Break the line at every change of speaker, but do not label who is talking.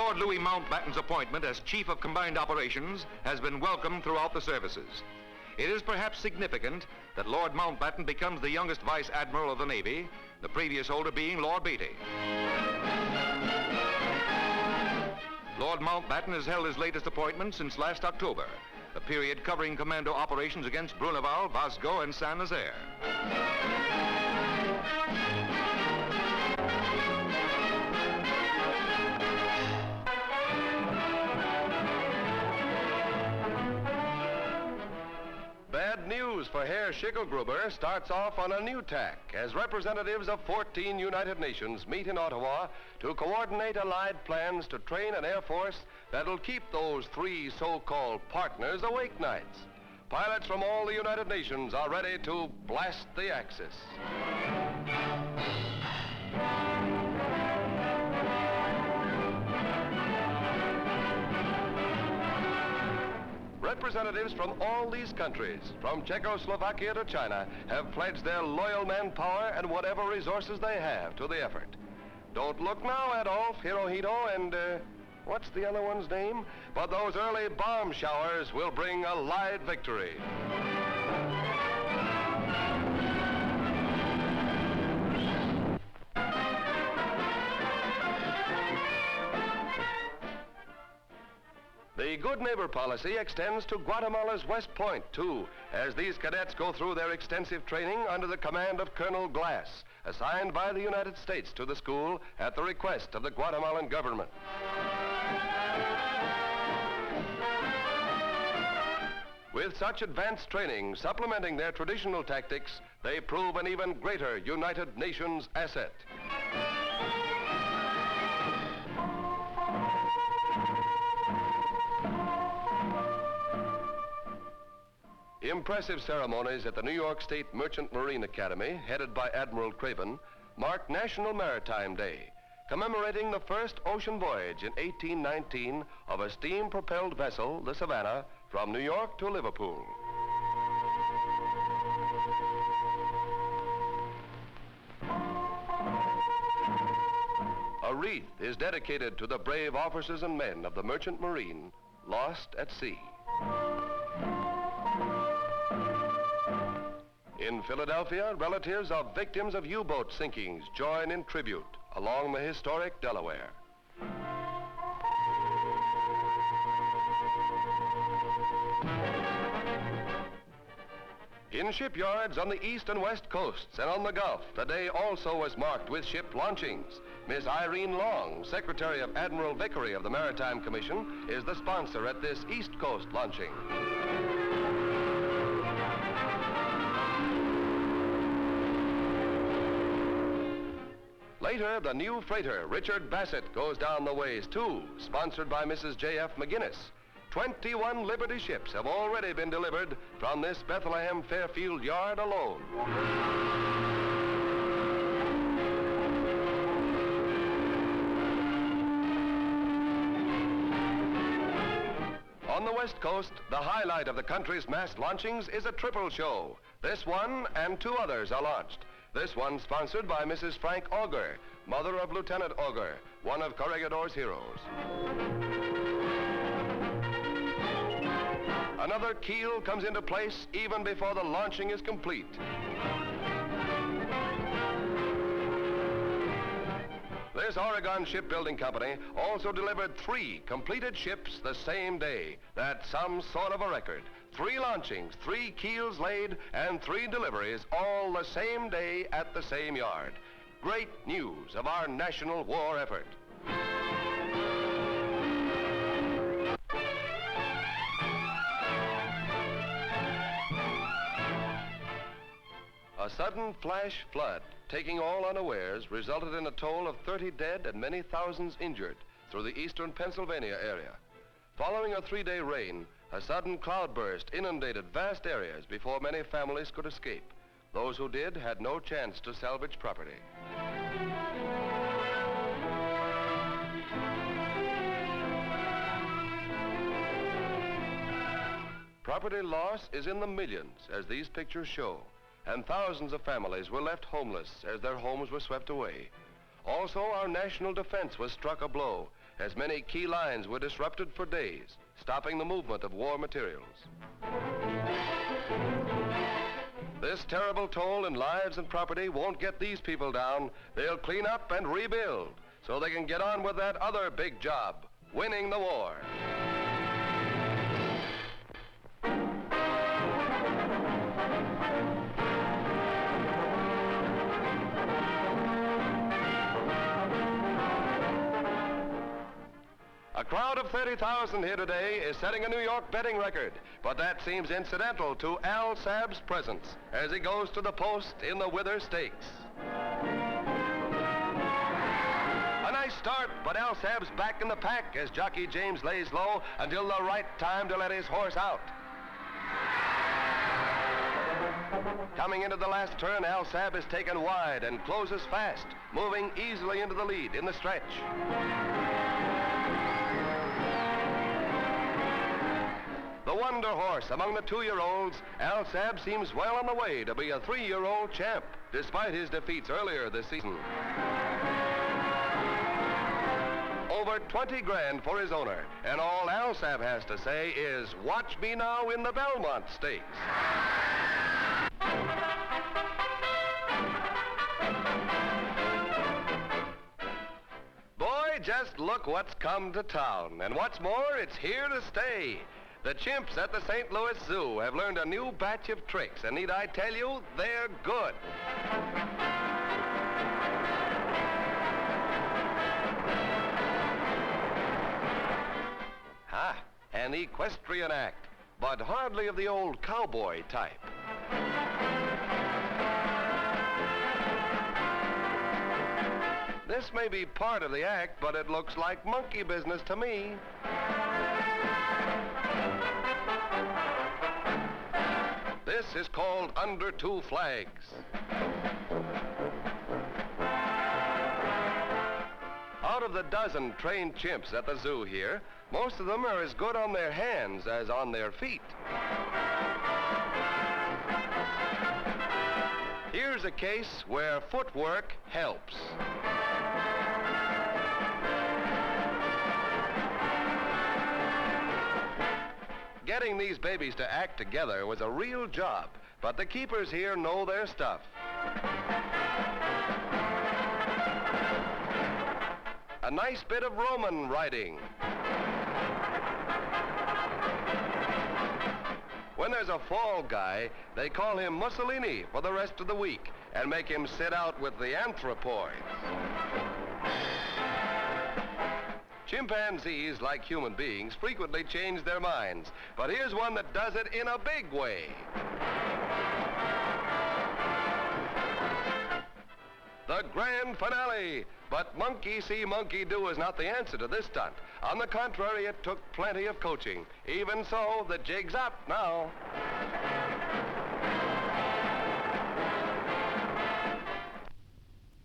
Lord Louis Mountbatten's appointment as Chief of Combined Operations has been welcomed throughout the services. It is perhaps significant that Lord Mountbatten becomes the youngest Vice Admiral of the Navy, the previous holder being Lord Beatty. Lord Mountbatten has held his latest appointment since last October, a period covering commando operations against Bruneval, Vasco, and Saint-Nazaire.
Bad news for Herr Schickelgruber starts off on a new tack as representatives of 14 United Nations meet in Ottawa to coordinate allied plans to train an air force that'll keep those three so-called partners awake nights. Pilots from all the United Nations are ready to blast the Axis. Representatives from all these countries, from Czechoslovakia to China, have pledged their loyal manpower and whatever resources they have to the effort. Don't look now, Adolf, Hirohito, and what's the other one's name? But those early bomb showers will bring Allied victory. The good neighbor policy extends to Guatemala's West Point, too, as these cadets go through their extensive training under the command of Colonel Glass, assigned by the United States to the school at the request of the Guatemalan government. With such advanced training supplementing their traditional tactics, they prove an even greater United Nations asset. Impressive ceremonies at the New York State Merchant Marine Academy, headed by Admiral Craven, mark National Maritime Day, commemorating the first ocean voyage in 1819 of a steam-propelled vessel, the Savannah, from New York to Liverpool. A wreath is dedicated to the brave officers and men of the Merchant Marine, lost at sea. In Philadelphia, relatives of victims of U-boat sinkings join in tribute along the historic Delaware. In shipyards on the east and west coasts and on the Gulf, the day also was marked with ship launchings. Miss Irene Long, Secretary of Admiral Vickery of the Maritime Commission, is the sponsor at this East Coast launching. Later, the new freighter, Richard Bassett, goes down the ways, too, sponsored by Mrs. J.F. McGinnis. 21 Liberty ships have already been delivered from this Bethlehem Fairfield yard alone. On the West Coast, the highlight of the country's mass launchings is a triple show. This one and two others are launched. This one sponsored by Mrs. Frank Auger, mother of Lieutenant Auger, one of Corregidor's heroes. Another keel comes into place even before the launching is complete. This Oregon Shipbuilding Company also delivered 3 completed ships the same day. That's some sort of a record. 3 launchings, 3 keels laid, and 3 deliveries all the same day at the same yard. Great news of our national war effort. A sudden flash flood, taking all unawares, resulted in a toll of 30 dead and many thousands injured through the eastern Pennsylvania area. Following a 3-day rain, a sudden cloudburst inundated vast areas before many families could escape. Those who did had no chance to salvage property. Property loss is in the millions, as these pictures show, and thousands of families were left homeless as their homes were swept away. Also, our national defense was struck a blow as many key lines were disrupted for days, stopping the movement of war materials. This terrible toll in lives and property won't get these people down. They'll clean up and rebuild so they can get on with that other big job, winning the war. A crowd of 30,000 here today is setting a New York betting record, but that seems incidental to Al Sabb's presence as he goes to the post in the Wither Stakes. A nice start, but Al Sabb's back in the pack as jockey James lays low until the right time to let his horse out. Coming into the last turn, Al Sabb is taken wide and closes fast, moving easily into the lead in the stretch. The wonder horse among the 2-year-olds, Al Sabb seems well on the way to be a 3-year-old champ, despite his defeats earlier this season. Over 20 grand for his owner, and all Al Sabb has to say is, watch me now in the Belmont Stakes. Boy, just look what's come to town, and what's more, it's here to stay. The chimps at the St. Louis Zoo have learned a new batch of tricks, and need I tell you, they're good. An equestrian act, but hardly of the old cowboy type. This may be part of the act, but it looks like monkey business to me. This is called Under Two Flags. Out of the dozen trained chimps at the zoo here, most of them are as good on their hands as on their feet. Here's a case where footwork helps. Getting these babies to act together was a real job, but the keepers here know their stuff. A nice bit of Roman riding. When there's a fall guy, they call him Mussolini for the rest of the week and make him sit out with the anthropoids. Chimpanzees, like human beings, frequently change their minds, but here's one that does it in a big way. The grand finale. But monkey see, monkey do is not the answer to this stunt. On the contrary, it took plenty of coaching. Even so, the jig's up now.